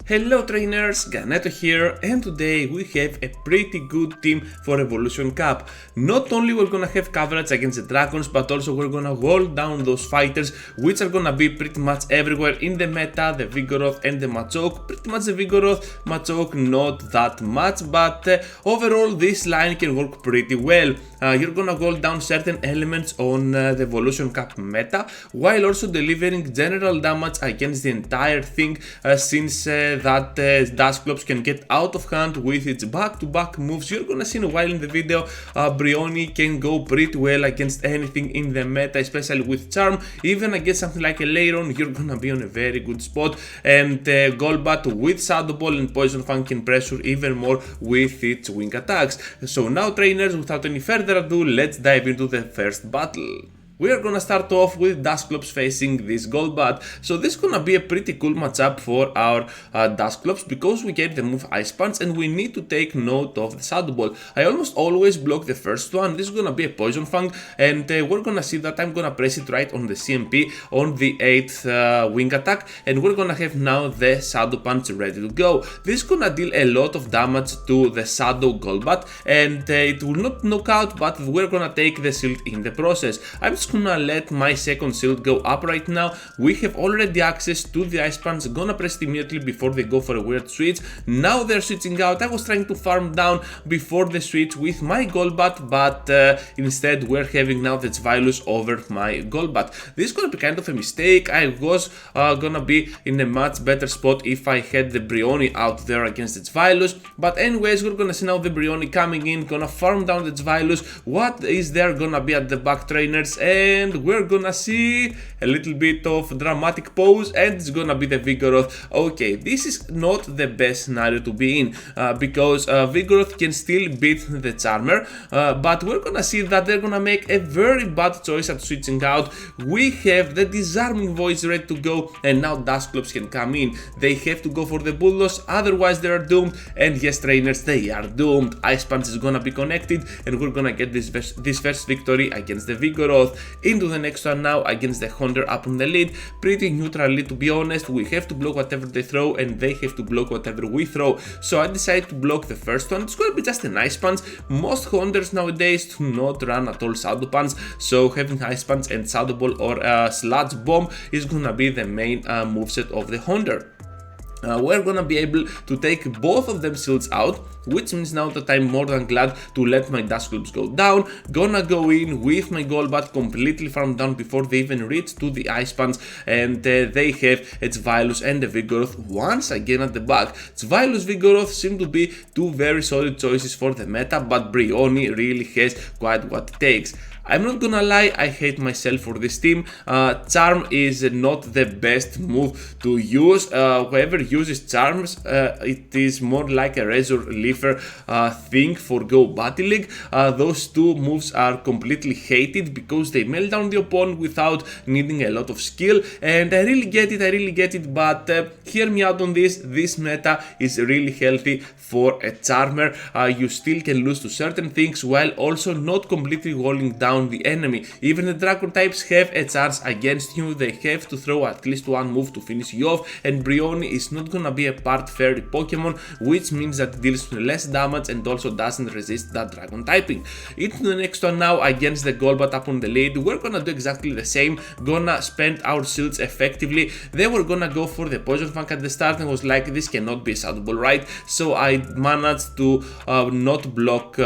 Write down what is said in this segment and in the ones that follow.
Hello trainers, Ganeto here, and today we have a pretty good team for Evolution Cup. Not only we're gonna have coverage against the dragons, but also we're gonna wall down those fighters which are gonna be pretty much everywhere in the meta, the Vigoroth and the Machoke. Pretty much the Vigoroth, Machoke not that much, but overall this line can work pretty well. You're gonna wall down certain elements on the Evolution Cup meta, while also delivering general damage against the entire thing, since that Dusclops can get out of hand with its back-to-back moves. You're gonna see in a while in the video, Brionne can go pretty well against anything in the meta, especially with Charm. Even against something like a Leiron, you're gonna be on a very good spot, and Golbat with Shadow Ball and Poison Fang can pressure even more with its wing attacks. So now trainers, without any further ado, let's dive into the first battle. We are gonna start off with Dusclops facing this Golbat, so this is gonna be a pretty cool matchup for our Dusclops because we get the move Ice Punch and we need to take note of the Shadow Ball. I almost always block the first one. This is gonna be a Poison Fang, and we're gonna see that I'm gonna press it right on the CMP on the 8th wing attack, and we're gonna have now the Shadow Punch ready to go. This is gonna deal a lot of damage to the Shadow Golbat, and it will not knock out, but we're gonna take the shield in the process. I'm just gonna let my second shield go up right now. We have already access to the Ice Punch, gonna press it immediately before they go for a weird switch. Now they're switching out. I was trying to farm down before the switch with my Golbat, but instead we're having now the Zweilous over my Golbat. This is gonna be kind of a mistake. I was gonna be in a much better spot if I had the Brionne out there against the Zweilous, but anyways, we're gonna see now the Brionne coming in, gonna farm down the Zweilous. What is there gonna be at the back, trainers? And we're gonna see a little bit of dramatic pose, and it's gonna be the Vigoroth. Okay, this is not the best scenario to be in, because Vigoroth can still beat the Charmer, but we're gonna see that they're gonna make a very bad choice at switching out. We have the Disarming Voice ready to go, and now Dusclops can come in. They have to go for the Bulldoze, otherwise they are doomed, and yes trainers, they are doomed. Ice Punch is gonna be connected, and we're gonna get this first victory against the Vigoroth. Into the next one now against the Hunter up on the lead. Pretty neutrally, to be honest. We have to block whatever they throw, and they have to block whatever we throw. So I decided to block the first one. It's gonna be just an Ice Punch. Most Hunters nowadays do not run at all Shadow Punch, so having Ice Punch and Shadow Ball or Sludge Bomb is gonna be the main moveset of the Hunter. We're gonna be able to take both of them shields out, which means now that I'm more than glad to let my Dusclops go down. Gonna go in with my Golbat, completely farmed down before they even reach to the Ice Punch, and they have a Zweilous and a Vigoroth once again at the back. Zweilous, Vigoroth seem to be two very solid choices for the meta, but Brionne really has quite what it takes. I'm not gonna lie, I hate myself for this team. Charm is not the best move to use. Whoever uses Charms, it is more like a Razor Leafer thing for Go Battle League. Those two moves are completely hated because they melt down the opponent without needing a lot of skill, and I really get it, but hear me out on this. This meta is really healthy for a Charmer. You still can lose to certain things while also not completely walling down the enemy. Even the Dragon types have a chance against you. They have to throw at least one move to finish you off, and Brionne is not gonna be a part fairy Pokemon, which means that it deals less damage and also doesn't resist that Dragon typing. Into the next one now against the Golbat up on the lead. We're gonna do exactly the same. Gonna spend our shields effectively. They were gonna go for the Poison Fang at the start and was like, this cannot be a Shadow Ball, right? So I managed to not block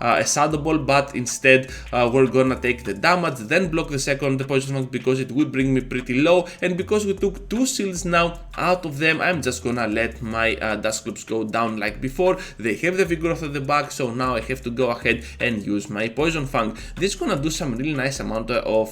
a Shadow Ball, but instead we're gonna take the damage, then block the second the Poison Fang because it would bring me pretty low, and because we took two shields now out of them, I'm just gonna let my Dusclops go down like before. They have the Vigoroth at the back, so now I have to go ahead and use my Poison Fang. This is gonna do some really nice amount of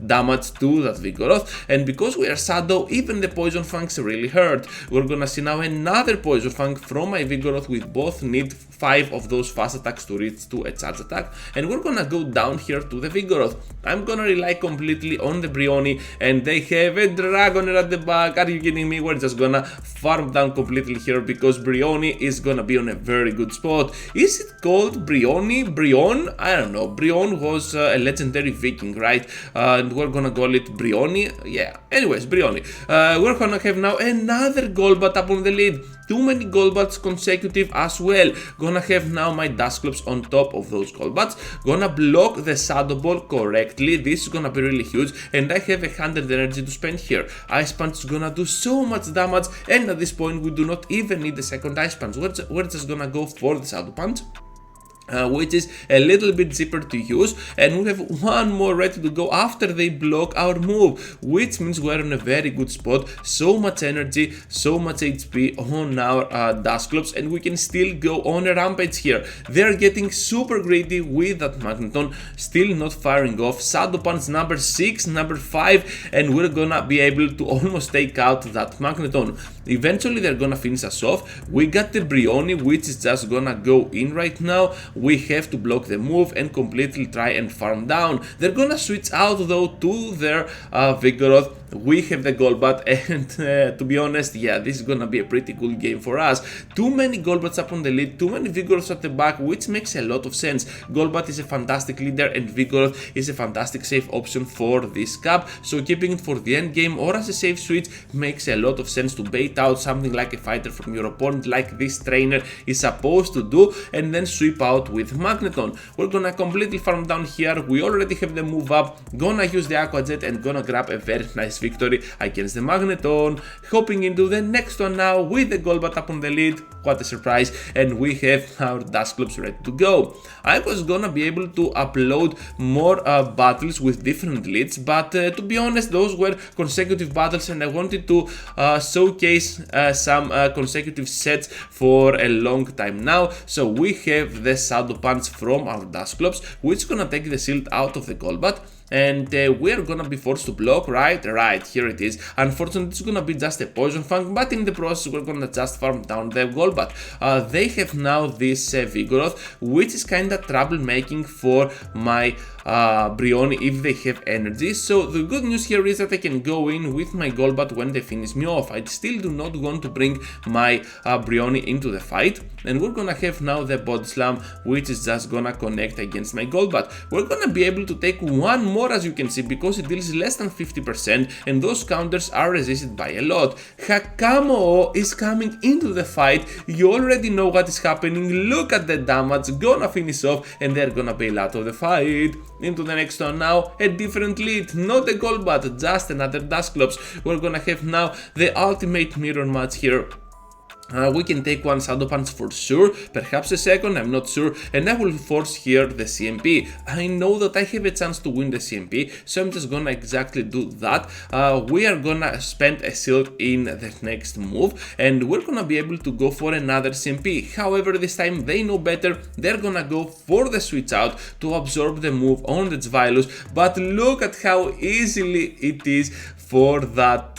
damage to that Vigoroth, and because we are Shadow, even the Poison Fangs really hurt. We're gonna see now another Poison Fang from my Vigoroth. We both need 5 of those fast attacks to reach to a charge attack, and we're gonna go down here to the Vigoroth. I'm gonna rely completely on the Brionne, and they have a Dragoner at the back. Are you kidding me? We're just gonna farm down completely here because Brionne is gonna be on a very good spot. Is it called Brionne? Brionne? I don't know. Brionne was a legendary Viking, right? And we're gonna call it Brionne. Yeah. Anyways, Brionne. We're gonna have now another Golbat up on the lead. Too many Golbats consecutive as well. Gonna have now my Dusclops on top of those Golbats. Gonna block the Shadow Ball correctly. This is gonna be really huge, and I have 100 energy to spend here. Ice Punch is gonna do so much damage, and at this point we do not even need the second Ice Punch. We're just gonna go for the Shadow Punch. Which is a little bit cheaper to use, and we have one more ready to go after they block our move, which means we're in a very good spot. So much energy, so much HP on our Dusclops, and we can still go on a rampage here. They're getting super greedy with that Magneton, still not firing off. Shadow Punch number 6, number 5, and we're gonna be able to almost take out that Magneton. Eventually they're gonna finish us off. We got the Brionne, which is just gonna go in right now. We have to block the move and completely try and farm down. They're gonna switch out though to their Vigoroth. We have the Golbat, and to be honest, yeah, this is gonna be a pretty cool game for us. Too many Golbats up on the lead, too many Vigoroths at the back, which makes a lot of sense. Golbat is a fantastic leader, and Vigoroth is a fantastic safe option for this cap, so keeping it for the end game or as a safe switch makes a lot of sense to bait out something like a fighter from your opponent, like this trainer is supposed to do, and then sweep out with Magneton. We're gonna completely farm down here. We already have the move up, gonna use the Aqua Jet and gonna grab a very nice victory against the Magneton. Hopping into the next one now with the Golbat up on the lead. What a surprise, and we have our Dusclops ready to go. I was gonna be able to upload more battles with different leads, but to be honest, those were consecutive battles, and I wanted to showcase some consecutive sets for a long time now. So we have the Shadow Punch from our Dusclops, which is gonna take the shield out of the Golbat, and we're gonna be forced to block. Right, here it is. Unfortunately, it's gonna be just a Poison Fang, but in the process we're gonna just farm down the Golbat. They have now this Vigoroth, which is kinda troublemaking for my Brionne if they have energy. So the good news here is that I can go in with my Golbat when they finish me off. I still do not want to bring my Brionne into the fight, and we're gonna have now the Body Slam, which is just gonna connect against my Golbat. We're gonna be able to take one more, as you can see, because it deals less than 50%, and those counters are resisted by a lot. Hakamo is coming into the fight. You already know what is happening. Look at the damage, gonna finish off, and they're gonna bail out of the fight. Into the next one now, a different lead, not a Golbat, just another Dusclops. We're gonna have now the ultimate mirror match here. We can take one Shadow Punch for sure, perhaps a second, I'm not sure, and I will force here the CMP. I know that I have a chance to win the CMP, so I'm just gonna exactly do that. We are gonna spend a shield in the next move, and we're gonna be able to go for another CMP. However, this time they know better, they're gonna go for the switch out to absorb the move on the Zweilous, but look at how easily it is for that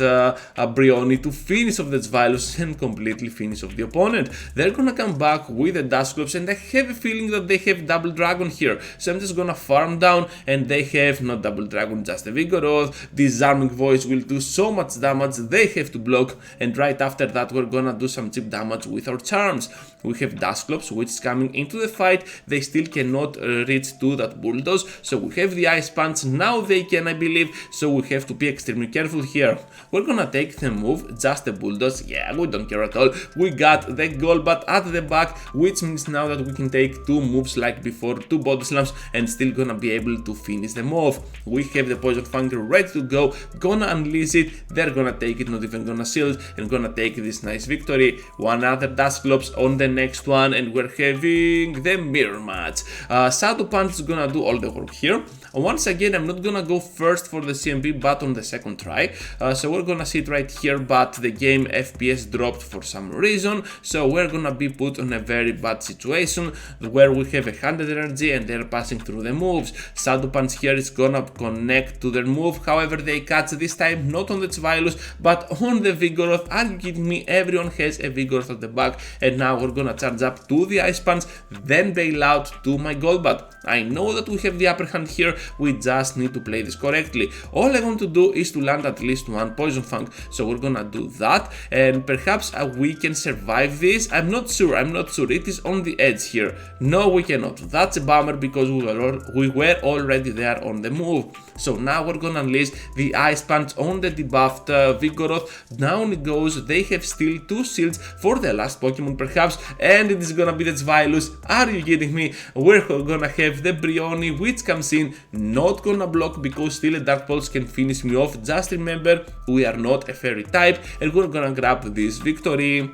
Brionne to finish off the Zweilous and completely finish off the opponent. They're gonna come back with the Dusclops, and I have a feeling that they have Double Dragon here, so I'm just gonna farm down, and they have not Double Dragon, just a Vigoroth. Disarming Voice will do so much damage, they have to block, and right after that we're gonna do some cheap damage with our charms. We have Dusclops, which is coming into the fight. They still cannot reach to that Bulldoze, so we have the Ice Punch. Now they can, I believe, so we have to be extremely careful here. We're gonna take the move, just a Bulldoze. Yeah, we don't care at all. We got the Golbat at the back, which means now that we can take two moves like before, two Body Slams, and still gonna be able to finish them off. We have the Poison Fang ready to go, gonna unleash it. They're gonna take it, not even gonna shield, and gonna take this nice victory. One other Dusclops on the next one, and we're having the mirror match. Shadow Punch is gonna do all the work here. Once again, I'm not gonna go first for the CMB but on the second try, so we're gonna see it right here, but the game FPS dropped for some reason, so we're gonna be put on a very bad situation where we have 100 energy and they're passing through the moves. Shadow Punch here is gonna connect to their move, however they catch this time not on the Chvilus but on the Vigoroth. Are you kidding me? Everyone has a Vigoroth at the back, and now we're gonna charge up to the Ice Punch, then bail out to my Golbat. I know that we have the upper hand here, we just need to play this correctly. All I want to do is to land at least one Poison Fang, so we're gonna do that, and perhaps we can survive this. I'm not sure, it is on the edge here. No, we cannot. That's a bummer because we were already there on the move. So now we're gonna unleash the Ice Punch on the debuffed Vigoroth. Down it goes. They have still 2 shields for the last Pokemon perhaps, and it is gonna be the Chvilus. Are you kidding me? We're gonna have the Brionne, which comes in, not gonna block because still a Dark Pulse can finish me off. Just remember, we are not a fairy type, and we're gonna grab this victory.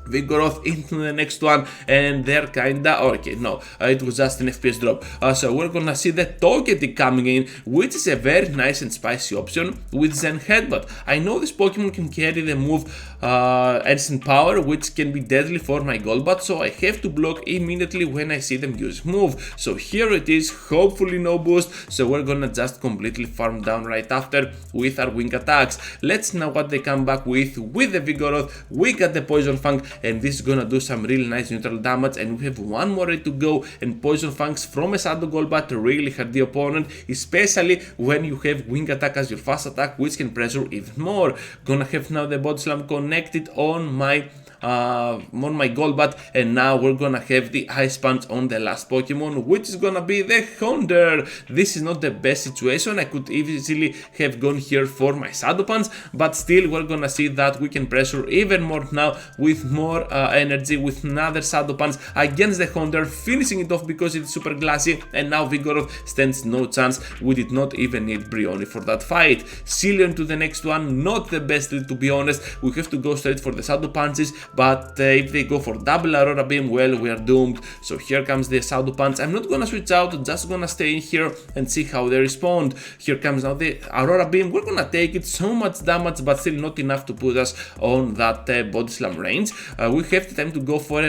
Vigoroth into the next one, and they're kinda okay. No, it was just an FPS drop. So we're gonna see the Togetic coming in, which is a very nice and spicy option with Zen Headbutt. I know this Pokemon can carry the move Instant Power, which can be deadly for my Golbat, so I have to block immediately when I see them use move. So here it is, hopefully no boost, so we're gonna just completely farm down right after with our wing attacks. Let's know what they come back with the Vigoroth. We got the Poison Fang, and this is gonna do some really nice neutral damage, and we have one more ready to go, and Poison Fangs from a Shadow Golbat really hurt the opponent, especially when you have wing attack as your fast attack, which can pressure even more. Gonna have now the Body Slam connected on my Golbat, and now we're gonna have the Ice Punch on the last Pokemon, which is gonna be the Houndour. This is not the best situation. I could easily have gone here for my Shadow Punch, but still we're gonna see that we can pressure even more now with more energy with another Shadow Punch against the Houndour, finishing it off because it's super glassy, and now Vigoroth stands no chance. We did not even need Brionne for that fight. Cillian to the next one, not the best lead to be honest. We have to go straight for the Shadow Punches, but if they go for double Aurora Beam, well, we are doomed. So here comes the Shadow Punch. I'm not gonna switch out, just gonna stay in here and see how they respond. Here comes now the Aurora Beam. We're gonna take it, so much damage, but still not enough to put us on that Body Slam range. We have the time to go for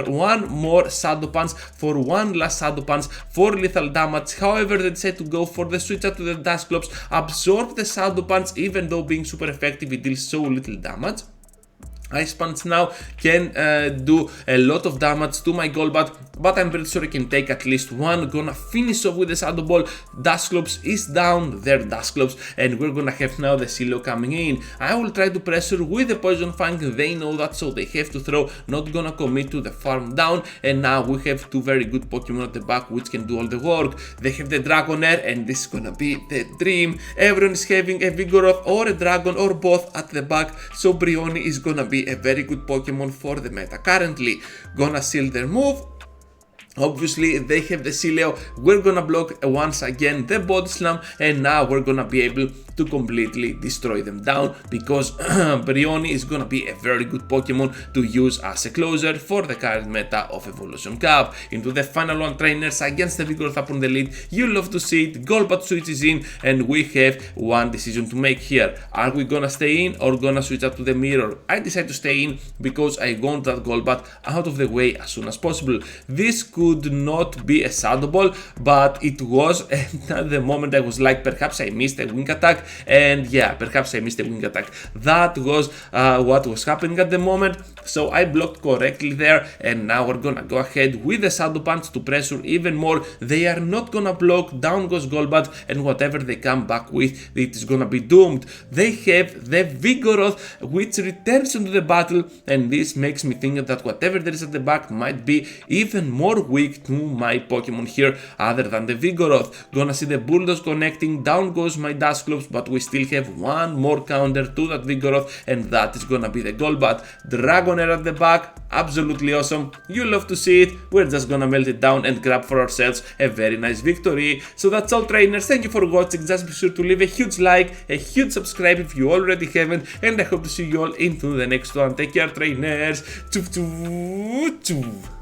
one more Shadow Punch, for one last Shadow Punch for lethal damage. However, they decide to go for the switch out to the Dusclops, absorb the Shadow Punch, even though being super effective, it deals so little damage. Ice Punch now can do a lot of damage to my Golbat, but I'm pretty sure I can take at least one. Gonna finish off with the Shadow Ball. Dusclops is down, they're Dusclops, and we're gonna have now the Silo coming in. I will try to pressure with the Poison Fang, they know that, so they have to throw, not gonna commit to the farm down, and now we have 2 very good Pokemon at the back which can do all the work. They have the Dragonair, and this is gonna be the dream. Everyone is having a Vigoroth or a Dragon or both at the back, so Brionne is gonna be a very good Pokemon for the meta currently. Gonna seal their move. Obviously they have the Sileo, we're gonna block once again the Body Slam, and now we're gonna be able to completely destroy them down because Brionne is gonna be a very good Pokemon to use as a closer for the current meta of Evolution Cup. Into the final one, trainers against the Vigoroth up on the lead. You love to see it. Golbat switches in, and we have one decision to make here. Are we gonna stay in or gonna switch up to the mirror? I decide to stay in because I want that Golbat out of the way as soon as possible. This could not be a Shadow Ball, but it was, and at the moment I was like, perhaps I missed a wing attack, and yeah, perhaps I missed a wing attack. That was what was happening at the moment, so I blocked correctly there, and now we're gonna go ahead with the Shadow Punch to pressure even more. They are not gonna block, down goes Golbat, and whatever they come back with, it is gonna be doomed. They have the Vigoroth, which returns into the battle, and this makes me think that whatever there is at the back might be even more weak to my Pokemon here other than the Vigoroth. Gonna see the Bulldoze connecting, down goes my Dusclops, but we still have one more counter to that Vigoroth, and that is gonna be the Golbat. Dragonair at the back, absolutely awesome. You love to see it. We're just gonna melt it down and grab for ourselves a very nice victory. So that's all, trainers. Thank you for watching. Just be sure to leave a huge like, a huge subscribe if you already haven't, and I hope to see you all into the next one. Take care, trainers. Choo choo choo.